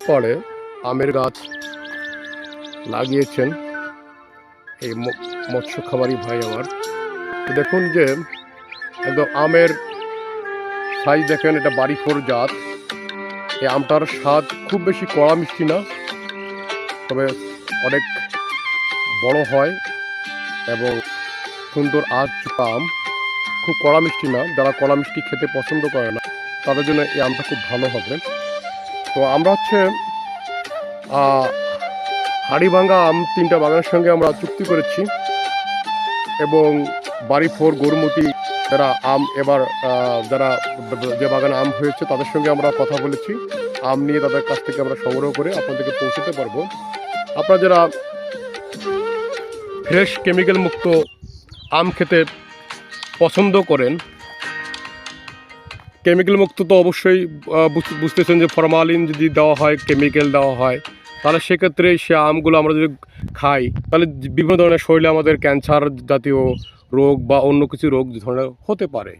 পাড়ে আমের গাছ লাগিয়েছেন এই মৎস্য খামারি ভাই আমার। তো দেখুন যে একদম আমের সাইজ দেখেন, এটা বাড়িফোর জাত। এই আমটার স্বাদ খুব বেশি কড়া মিষ্টি না, তবে অনেক বড় হয় এবং সুন্দর আধচুকা আম, খুব কড়া মিষ্টি না। যারা কড়া মিষ্টি খেতে পছন্দ করে না তাদের জন্য এই আমটা খুব ভালো হবে। তো আমরা হাড়িভাঙ্গা আম 3টা বাগানের সঙ্গে আমরা চুক্তি করেছি এবং বাড়িফোর গরুমতি যারা আম এবার যারা যে বাগানে আম হয়েছে তাদের সঙ্গে আমরা কথা বলেছি। আম নিয়ে তাদের কাছ থেকে আমরা সংগ্রহ করে আপনাদেরকে পৌঁছতে পারবো। আপনারা যারা ফ্রেশ কেমিক্যাল মুক্ত আম খেতে পছন্দ করেন, কেমিক্যাল মুক্ত তো অবশ্যই বুঝতেছেন যে ফরমালিন যদি দেওয়া হয়, কেমিক্যাল দেওয়া হয়, তাহলে সেক্ষেত্রে সে আমগুলো আমরা যদি খাই তাহলে বিভিন্ন ধরনের শরীরে আমাদের ক্যান্সার জাতীয় রোগ বা অন্য কিছু রোগ ধরনের হতে পারে।